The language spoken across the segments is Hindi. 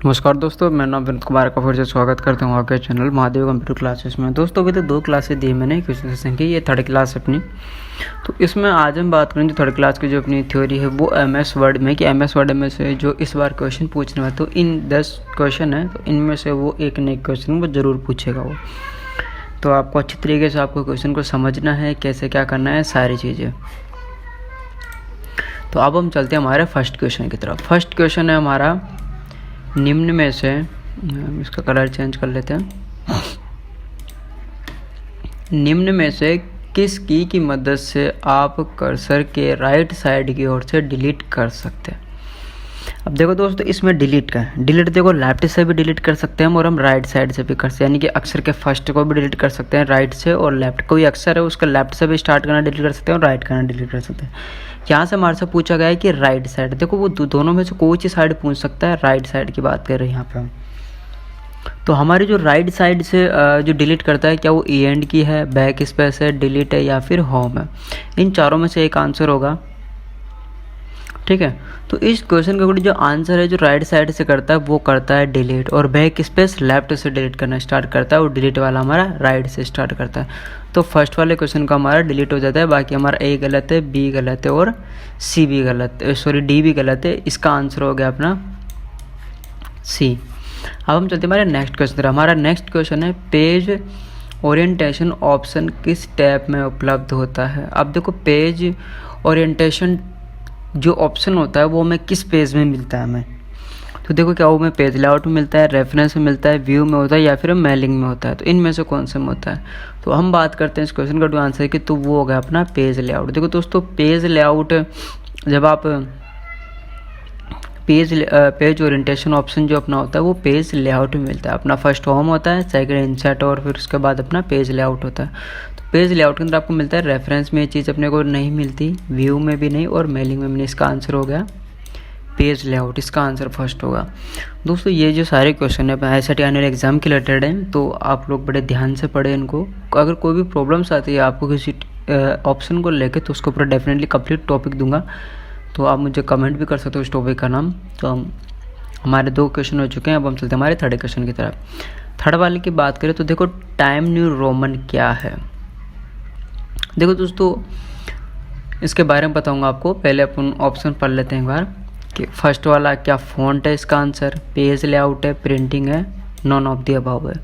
नमस्कार दोस्तों, मैं नाम विनीत कुमार का फिर से स्वागत करता हूँ आपके चैनल महादेव कंप्यूटर क्लासेस में। दोस्तों अभी तो 2 क्लासेस दी मैंने क्वेश्चन सेशन की, ये 3rd क्लास अपनी। तो इसमें आज हम बात करेंगे 3rd क्लास की जो अपनी थ्योरी है वो MS वर्ड में, कि MS वर्ड में से जो इस बार क्वेश्चन पूछने वाला, तो इन 10 क्वेश्चन है तो इनमें से वो एक न एक क्वेश्चन वो ज़रूर पूछेगा वो। तो आपको अच्छी तरीके से आपको क्वेश्चन को समझना है, कैसे क्या करना है, सारी चीज़ें। तो अब हम चलते हैं हमारे फर्स्ट क्वेश्चन की तरफ। फर्स्ट क्वेश्चन है हमारा, निम्न में से, इसका कलर चेंज कर लेते हैं। निम्न में से किस की मदद से आप कर्सर के राइट साइड की ओर से डिलीट कर सकते हैं। अब देखो दोस्तों, इसमें डिलीट का है, डिलीट देखो लेफ्ट से भी डिलीट कर सकते हैं और हम राइट साइड से भी कर सकते हैं, यानी कि अक्षर के फर्स्ट को भी डिलीट कर सकते हैं राइट से, और लेफ्ट कोई अक्षर है उसका लेफ्ट से भी स्टार्ट करना डिलीट कर सकते हैं और राइट करना डिलीट कर सकते हैं। यहाँ से हमारे से पूछा गया है कि राइट साइड, देखो वो दोनों में से कोई सी साइड पूछ सकता है, राइट साइड की बात कर रहे हैं यहाँ पे हम। तो हमारी जो राइट साइड से जो डिलीट करता है, क्या वो एंड की है, बैक स्पेस है, डिलीट है या फिर होम है, इन चारों में से एक आंसर होगा। ठीक है, तो इस क्वेश्चन का जो आंसर है जो राइट साइड से करता है वो करता है डिलीट, और बैक स्पेस लेफ्ट से डिलीट करना स्टार्ट करता है, और डिलीट वाला हमारा राइट से स्टार्ट करता है। तो फर्स्ट वाले क्वेश्चन का हमारा डिलीट हो जाता है, बाकी हमारा ए गलत है, बी गलत है और सी भी गलत है, सॉरी डी भी गलत है। इसका आंसर हो गया अपना सी। अब हम चलते हैं हमारे नेक्स्ट क्वेश्चन तरफ। हमारा नेक्स्ट क्वेश्चन है, पेज ओरिएंटेशन ऑप्शन किस टैब में उपलब्ध होता है। अब देखो, पेज ओरिएंटेशन जो ऑप्शन होता है वो हमें किस पेज में मिलता है हमें, तो देखो क्या वो हमें पेज लेआउट में मिलता है, रेफरेंस में मिलता है, व्यू में होता है या फिर मेलिंग में होता है। तो इनमें से कौन से में होता है, तो हम बात करते हैं इस क्वेश्चन का जो आंसर है कि तो वो हो गया अपना पेज लेआउट। देखो दोस्तों, पेज लेआउट जब आप पेज ओरिएंटेशन ऑप्शन जो अपना होता है वो पेज लेआउट में मिलता है। अपना फर्स्ट होम होता है, सेकंड इंसर्ट और फिर उसके बाद अपना पेज लेआउट होता है। तो पेज लेआउट के अंदर आपको मिलता है, रेफरेंस में ये चीज़ अपने को नहीं मिलती, व्यू में भी नहीं और मेलिंग में भी नहीं। इसका आंसर हो गया पेज लेआउट, इसका आंसर फर्स्ट होगा। दोस्तों ये जो सारे क्वेश्चन है IISER एनुअल एग्जाम के रिलेटेड हैं, तो आप लोग बड़े ध्यान से पढ़ें इनको। अगर कोई भी प्रॉब्लम्स आती है आपको किसी ऑप्शन को लेके, तो उसके ऊपर डेफिनेटली कंप्लीट टॉपिक दूंगा, तो आप मुझे कमेंट भी कर सकते हो इस टॉपिक का नाम। तो हमारे 2 क्वेश्चन हो चुके हैं, अब हम चलते हैं हमारे 3rd क्वेश्चन की तरफ। 3rd वाले की बात करें तो देखो, टाइम न्यू रोमन क्या है। देखो दोस्तों, इसके बारे में बताऊंगा आपको, पहले अपन ऑप्शन पढ़ लेते हैं एक बार। कि फर्स्ट वाला क्या फॉन्ट है, इसका आंसर पेज लेआउट है, प्रिंटिंग है, नॉन ऑफ द अबव है।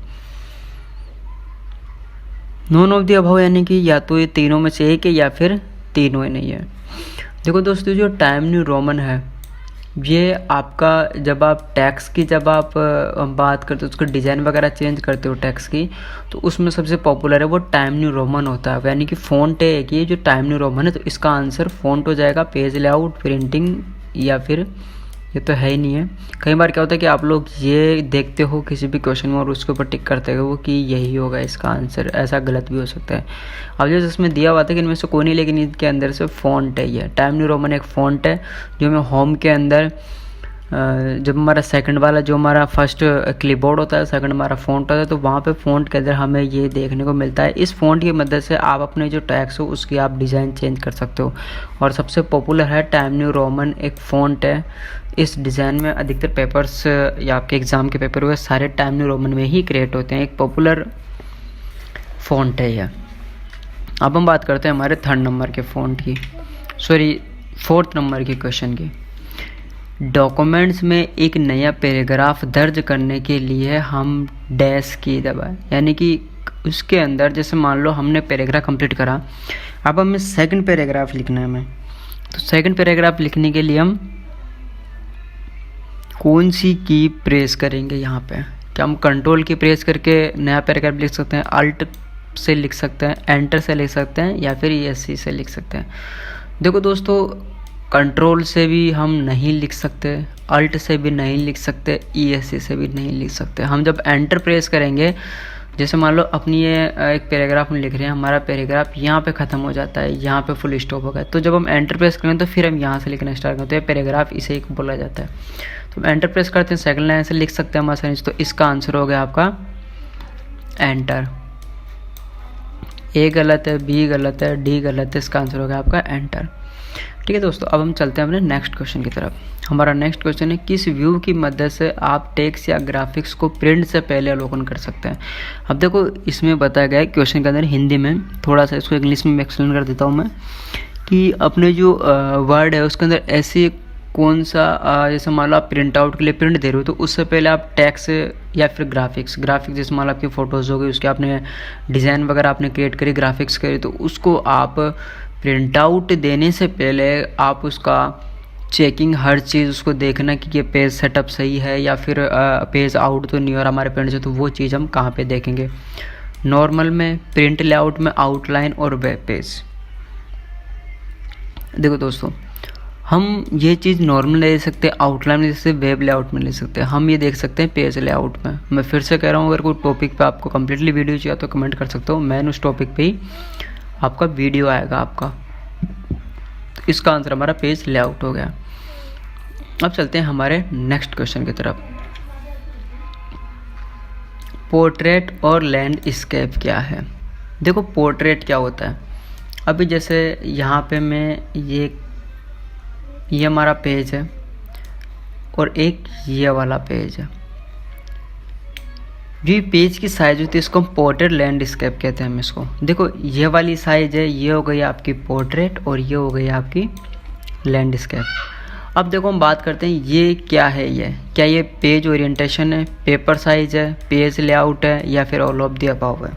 नॉन ऑफ द अबव यानी कि या तो ये तीनों में से एक है या फिर तीनों ही नहीं है। देखो दोस्तों, जो टाइम न्यू रोमन है ये आपका, जब आप टैक्स की बात करते हो, उसका डिज़ाइन वगैरह चेंज करते हो टैक्स की, तो उसमें सबसे पॉपुलर है वो टाइम न्यू रोमन होता है, यानी कि फ़ॉन्ट है कि जो टाइम न्यू रोमन है। तो इसका आंसर फ़ॉन्ट हो जाएगा, पेज लेआउट, प्रिंटिंग या फिर ये तो है ही नहीं है। कई बार क्या होता है कि आप लोग ये देखते हो किसी भी क्वेश्चन में और उसके ऊपर टिक करते हो कि यही होगा इसका आंसर, ऐसा गलत भी हो सकता है। अब जैसे इसमें दिया हुआ था कि इनमें से कोई नहीं, लेकिन इनके अंदर से फ़ॉन्ट है, ये टाइम न्यू रोमन एक फ़ॉन्ट है जो हमें होम के अंदर, जब हमारा सेकंड वाला जो हमारा फर्स्ट क्लिपबोर्ड होता है, सेकंड हमारा फ़ॉन्ट होता है, तो वहाँ पे फ़ॉन्ट के अंदर हमें ये देखने को मिलता है। इस फ़ॉन्ट की मदद से आप अपने जो टैक्स हो उसकी आप डिज़ाइन चेंज कर सकते हो, और सबसे पॉपुलर है टाइम न्यू रोमन, एक फ़ॉन्ट है। इस डिज़ाइन में अधिकतर पेपर्स या आपके एग्ज़ाम के पेपर हुए सारे टाइम न्यू रोमन में ही क्रिएट होते हैं, एक पॉपुलर फ़ॉन्ट है यह। अब हम बात करते हैं हमारे 3rd नंबर के फ़ॉन्ट की, सॉरी 4th नंबर के क्वेश्चन की। डॉक्यूमेंट्स में एक नया पैराग्राफ दर्ज करने के लिए हम डैश की दबाएं, यानी कि उसके अंदर जैसे मान लो हमने पैराग्राफ कंप्लीट करा, अब हमें सेकंड पैराग्राफ लिखना है हमें। तो सेकंड पैराग्राफ लिखने के लिए हम कौन सी की प्रेस करेंगे यहाँ पे, क्या हम कंट्रोल की प्रेस करके नया पैराग्राफ लिख सकते हैं, अल्ट से लिख सकते हैं, एंटर से लिख सकते हैं या फिर ESC से लिख सकते हैं। देखो दोस्तों, कंट्रोल से भी हम नहीं लिख सकते, अल्ट से भी नहीं लिख सकते, ESC से भी नहीं लिख सकते। हम जब एंटर प्रेस करेंगे, जैसे मान लो अपनी ये एक पैराग्राफ में लिख रहे हैं, हमारा पैराग्राफ यहाँ पे ख़त्म हो जाता है, यहाँ पे फुल स्टॉप हो गया, तो जब हम एंटर प्रेस करेंगे तो फिर हम यहाँ से लिखना स्टार्ट करते हैं पैराग्राफ, इसे एक बोला जाता है। तो हम एंटर प्रेस करते हैं, सेकंड लाइन से लिख सकते हैं हमारे। तो इसका आंसर हो गया आपका एंटर। ए गलत है, बी गलत है, डी गलत है, इसका आंसर हो गया आपका एंटर। ठीक है दोस्तों, अब हम चलते हैं अपने नेक्स्ट क्वेश्चन की तरफ। हमारा नेक्स्ट क्वेश्चन है, किस व्यू की मदद से आप टेक्स्ट या ग्राफिक्स को प्रिंट से पहले अवलोकन कर सकते हैं। अब देखो इसमें बताया गया है क्वेश्चन के अंदर हिंदी में, थोड़ा सा इसको इंग्लिश में एक्सप्लेन कर देता हूँ मैं, कि अपने जो वर्ड है उसके अंदर ऐसे कौन सा जैसे मान लो आप प्रिंट आउट के लिए प्रिंट दे रहे हो, तो उससे पहले आप टेक्स्ट या फिर ग्राफिक्स जैसे मान लो आपकी फ़ोटोज़ हो गई, उसके आपने डिज़ाइन वगैरह आपने क्रिएट करी, ग्राफिक्स करी, तो उसको आप प्रिंट आउट देने से पहले आप उसका चेकिंग हर चीज़ उसको देखना कि ये पेज सेटअप सही है या फिर पेज आउट तो नहीं हो रहा हमारे प्रिंट से, तो वो चीज़ हम कहाँ पे देखेंगे, नॉर्मल में, प्रिंट लेआउट में, आउटलाइन और वेब पेज। देखो दोस्तों, हम ये चीज़ नॉर्मल ले सकते हैं, आउटलाइन में जैसे वेब लेआउट में ले सकते हैं, हम ये देख सकते हैं पेज लेआउट में। मैं फिर से कह रहा हूँ, अगर कोई टॉपिक पे आपको कम्प्लीटली वीडियो चाहिए तो कमेंट कर सकते हो, मैं उस टॉपिक पे ही आपका वीडियो आएगा आपका। तो इसका आंसर हमारा पेज लेआउट हो गया। अब चलते हैं हमारे नेक्स्ट क्वेश्चन की तरफ। पोर्ट्रेट और लैंडस्केप क्या है। देखो पोर्ट्रेट क्या होता है, अभी जैसे यहाँ पे मैं ये हमारा पेज है और एक ये वाला पेज है, जो पेज की साइज़ होती है इसको हम पोर्ट्रेट लैंडस्केप कहते हैं हम इसको। देखो ये वाली साइज़ है, ये हो गई आपकी पोर्ट्रेट और ये हो गई आपकी लैंडस्केप। अब देखो हम बात करते हैं ये क्या है, ये क्या ये पेज ओरिएंटेशन है, पेपर साइज़ है, पेज लेआउट है, या फिर ऑल ऑफ द अबव है।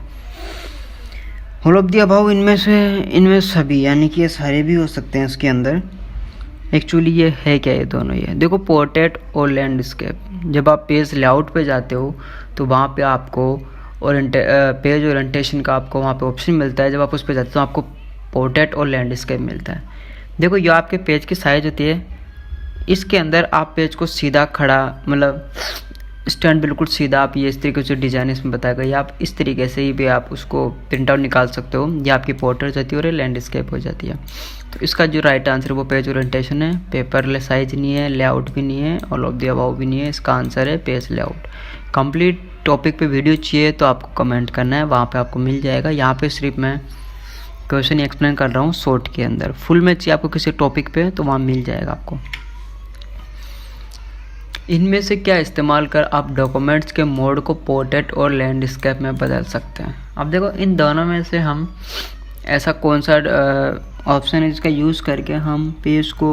ऑल ऑफ द अबव इनमें सभी, यानी कि ये सारे भी हो सकते हैं इसके अंदर। एक्चुअली ये है क्या, ये दोनों ये देखो पोर्ट्रेट और लैंडस्केप। जब आप पेज लेआउट पे जाते हो तो वहाँ पे आपको पेज ओरिएंटेशन का आपको वहाँ पे ऑप्शन मिलता है, जब आप उस पे जाते हो तो आपको पोर्ट्रेट और लैंडस्केप मिलता है। देखो ये आपके पेज की साइज़ होती है, इसके अंदर आप पेज को सीधा खड़ा, मतलब स्टैंड बिल्कुल सीधा, आप ये इस तरीके से डिज़ाइन इसमें बताया गया, आप इस तरीके से ही भी आप उसको प्रिंट आउट निकाल सकते हो। ये आपकी पोर्ट्रेट जाती है और ये लैंडस्केप हो जाती है। तो इसका जो राइट आंसर है वो पेज ओरिएंटेशन है, पेपर साइज नहीं है, लेआउट भी नहीं है, ऑल ऑफ द अबव भी नहीं है। इसका आंसर है पेज लेआउट। कंप्लीट टॉपिक पे वीडियो चाहिए तो आपको कमेंट करना है, वहाँ पे आपको मिल जाएगा। यहाँ पे सिर्फ मैं क्वेश्चन एक्सप्लेन कर रहा हूँ शॉर्ट के अंदर, फुल में चाहिए आपको किसी टॉपिक पे तो वहाँ मिल जाएगा आपको। इनमें से क्या इस्तेमाल कर आप डॉक्यूमेंट्स के मोड को पोर्ट्रेट और लैंडस्केप में बदल सकते हैं। अब देखो इन दोनों में से हम ऐसा कौन सा ऑप्शन है जिसका यूज़ करके हम पेज को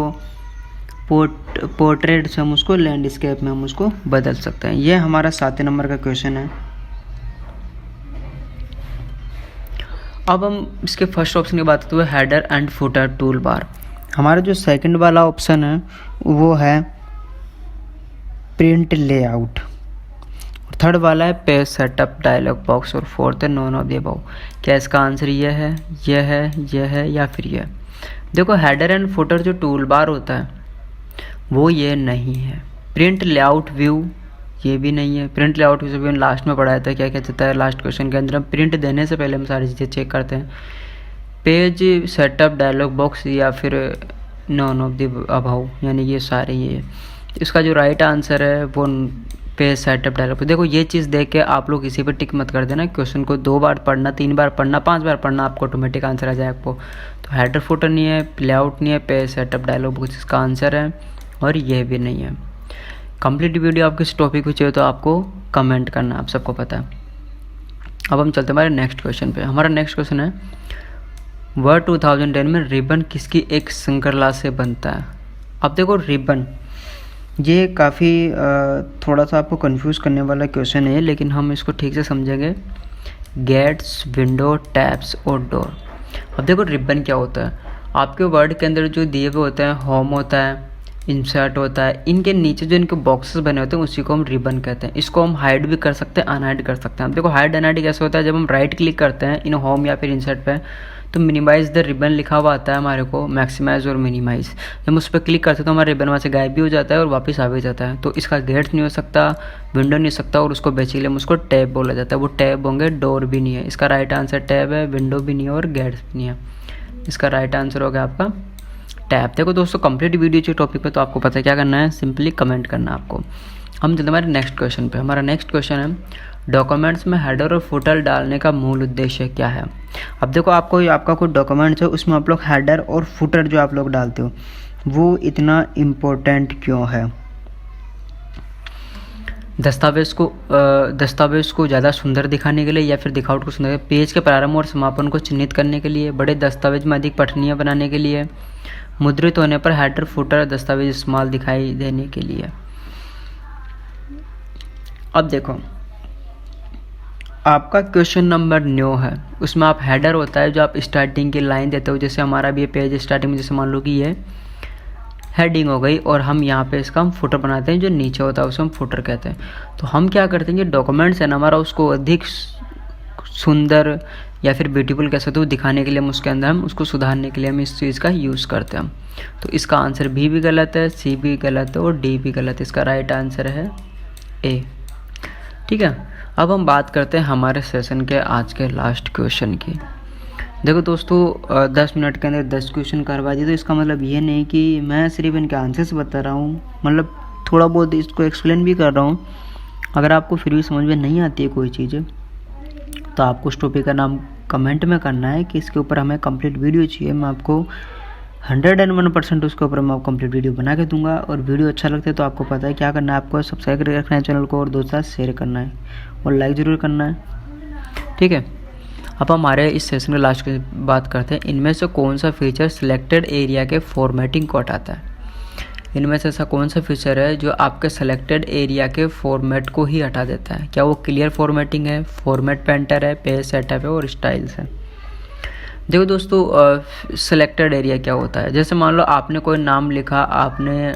पोर्ट्रेट से हम उसको लैंडस्केप में हम उसको बदल सकते हैं। ये हमारा 7 नंबर का क्वेश्चन है। अब हम इसके फर्स्ट ऑप्शन की बात करते हुए header and footer tool bar. हमारा जो सेकंड वाला ऑप्शन है वो है प्रिंट लेआउट, थर्ड वाला है पेज सेटअप डायलॉग बॉक्स, और फोर्थ है नॉन ऑफ द अबव। क्या इसका आंसर ये है या फिर ये। देखो हेडर एंड फुटर जो टूल बार होता है वो ये नहीं है। प्रिंट लेआउट व्यू ये भी नहीं है। प्रिंट लेआउट व्यू भी लास्ट में पढ़ाया था, क्या कहता है लास्ट क्वेश्चन के अंदर हम प्रिंट देने से पहले हम सारी चीज़ें चेक करते हैं। पेज सेटअप डायलॉग बॉक्स या फिर नॉन ऑफ द अबव, यानी ये सारे ये। इसका जो राइट आंसर है वो पेज सेटअप डायलॉग। देखो ये चीज़ देख के आप लोग किसी पे टिक मत कर देना, क्वेश्चन को 2 बार पढ़ना, 3 बार पढ़ना, 5 बार पढ़ना, आपको ऑटोमेटिक आंसर आ जाए आपको। तो हेडर फुटर नहीं है, लेआउट नहीं है, पेज सेटअप डायलॉग बॉक्स इसका आंसर है, और ये भी नहीं है। कंप्लीट वीडियो आपको इस टॉपिक पे चाहिए तो आपको कमेंट करना, आप सबको पता है। अब हम चलते हैं हमारे नेक्स्ट क्वेश्चन पे। हमारा नेक्स्ट क्वेश्चन है वर्ड 2010 में रिबन किसकी एक श्रृंखला से बनता है। अब देखो रिबन ये काफ़ी थोड़ा सा आपको कंफ्यूज करने वाला क्वेश्चन है, लेकिन हम इसको ठीक से समझेंगे। गेट्स, विंडो, टैब्स और डोर। अब देखो रिबन क्या होता है, आपके वर्ड के अंदर जो दिए हुए होते हैं, होम होता है, इंसर्ट होता है, इनके नीचे जो इनके बॉक्सेस बने होते हैं उसी को हम रिबन कहते हैं। इसको हम हाइड भी कर सकते हैं, अनहाइड कर सकते हैं। अब देखो हाइड अनहाइड कैसे होता है, जब हम राइट क्लिक करते हैं इन होम या फिर इंसर्ट पे तो मिनिमाइज़ द रिबन लिखा हुआ आता है हमारे को, मैक्सिमाइज़ और मिनिमाइज़। जब हम उस पर क्लिक करते हैं तो हमारा रिबन वहाँ से गायब भी हो जाता है और वापस आ भी जाता है। तो इसका गेट्स नहीं हो सकता, विंडो नहीं हो सकता, और उसको बेसिकली हम उसको टैब बोला जाता है। वो टैब होंगे, डोर भी नहीं है। इसका राइट आंसर टैब है, विंडो भी नहीं है और गेट्स भी नहीं है। इसका राइट आंसर हो गया आपका टैब। देखो दोस्तों कंप्लीट वीडियो चाहिए टॉपिक पे तो आपको पता है क्या करना है, सिंपली कमेंट करना है आपको। हम चलते हमारे नेक्स्ट क्वेश्चन पे। हमारा नेक्स्ट क्वेश्चन है, डॉक्यूमेंट्स में हेडर और फुटर डालने का मूल उद्देश्य क्या है। अब देखो, आपका कोई डॉक्यूमेंट्स है, उसमें आप लोग हेडर और फुटर जो आप लोग डालते हो वो इतना इम्पोर्टेंट क्यों है। दस्तावेज़ को ज़्यादा सुंदर दिखाने के लिए, या फिर दिखावट को सुंदर, पेज के प्रारंभ और समापन को चिन्हित करने के लिए, बड़े दस्तावेज में अधिक पठनीय बनाने के लिए, मुद्रित होने पर हेडर फुटर दस्तावेज इस्तेमाल दिखाई देने के लिए। अब देखो, आपका क्वेश्चन नंबर 9 है, उसमें आप हेडर होता है जो आप स्टार्टिंग की लाइन देते हो। जैसे हमारा भी ये पेज स्टार्टिंग में, जैसे मान लो कि ये हेडिंग हो गई और हम यहाँ पे इसका हम फुटर बनाते हैं, जो नीचे होता है उसे हम फुटर कहते हैं। तो हम क्या करते हैं, जो डॉक्यूमेंट्स है ना हमारा, उसको अधिक सुंदर या फिर ब्यूटीफुल कह सकते हो दिखाने के लिए, हम उसके अंदर हम उसको सुधारने के लिए हम इस चीज़ का यूज़ करते हैं। तो इसका आंसर बी भी गलत है, सी भी गलत है और डी भी गलत है। इसका राइट आंसर है ए। ठीक है, अब हम बात करते हैं हमारे सेशन के आज के लास्ट क्वेश्चन की। देखो दोस्तों, 10 मिनट के अंदर 10 क्वेश्चन करवा दिए, तो इसका मतलब ये नहीं कि मैं सिर्फ इनके आंसर्स बता रहा हूँ, मतलब थोड़ा बहुत इसको एक्सप्लेन भी कर रहा हूँ। अगर आपको फिर भी समझ में नहीं आती है कोई चीज़, तो आपको उस टॉपिक का नाम कमेंट में करना है कि इसके ऊपर हमें कंप्लीट वीडियो चाहिए। मैं आपको 101% उसके ऊपर मैं कंप्लीट वीडियो बना के दूंगा। और वीडियो अच्छा लगता है तो आपको पता है क्या करना है, आपको सब्सक्राइब करके रखना है चैनल को, और दोस्तों के साथ शेयर करना है और लाइक ज़रूर करना है। ठीक है, अब हमारे इस सेशन में लास्ट की बात करते हैं, इनमें से कौन सा फीचर सिलेक्टेड एरिया के फॉर्मेटिंग को हटाता है। इनमें से ऐसा कौन सा फीचर है जो आपके सेलेक्टेड एरिया के फॉर्मेट को ही हटा देता है। क्या वो क्लियर फॉर्मेटिंग है, फॉर्मेट पेंटर है, पेज सेटअप है और स्टाइल्स है। देखो दोस्तों, सिलेक्टेड एरिया क्या होता है, जैसे मान लो आपने कोई नाम लिखा, आपने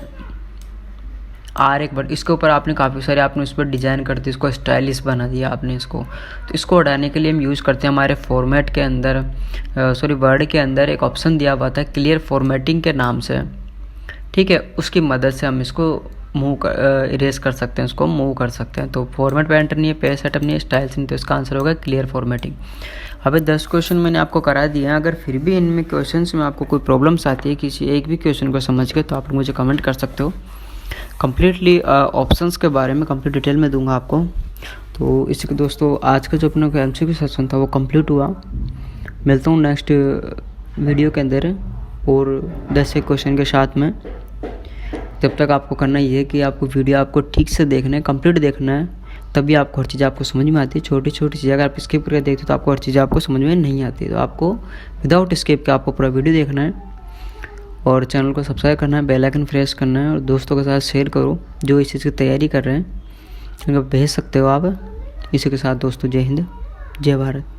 एक बार इसके ऊपर आपने काफ़ी सारे आपने उस पर डिज़ाइन कर दी, इसको स्टाइलिश बना दिया आपने इसको। तो इसको हटाने के लिए हम यूज़ करते हैं हमारे फॉर्मेट के अंदर, वर्ड के अंदर एक ऑप्शन दिया हुआ था क्लियर फॉर्मेटिंग के नाम से। ठीक है, उसकी मदद से हम इसको इरेज कर सकते हैं, इसको मूव कर सकते हैं। तो फॉर्मेट पेंटर नहीं है, पेज सेटअप नहीं है, स्टाइल्स नहीं, तो इसका आंसर होगा क्लियर फॉर्मेटिंग। अभी 10 क्वेश्चन मैंने आपको करा दिए हैं। अगर फिर भी इनमें क्वेश्चंस में आपको कोई प्रॉब्लम्स आती है किसी एक भी क्वेश्चन को समझ के, तो आप मुझे कमेंट कर सकते हो। कम्प्लीटली ऑप्शंस के बारे में कंप्लीट डिटेल में दूंगा आपको। तो इसी के दोस्तों, आज का जो अपना MCQ सेशन था वो कंप्लीट हुआ। मिलता हूँ नेक्स्ट वीडियो के अंदर और 10 क्वेश्चन के साथ में। जब तक आपको करना ये है कि आपको वीडियो आपको ठीक से देखना है, कंप्लीट देखना है, तभी आपको हर चीज़ आपको समझ में आती है। छोटी छोटी चीज़ें अगर आप स्किप करके देखते हो तो आपको हर चीज़ आपको समझ में नहीं आती। तो आपको विदाउट स्किप के आपको पूरा वीडियो देखना है और चैनल को सब्सक्राइब करना है, बेल आइकन प्रेस करना है और दोस्तों के साथ शेयर करो जो इस चीज़ की तैयारी कर रहे हैं, उनको भेज सकते हो आप। इसी के साथ दोस्तों, जय हिंद, जय भारत।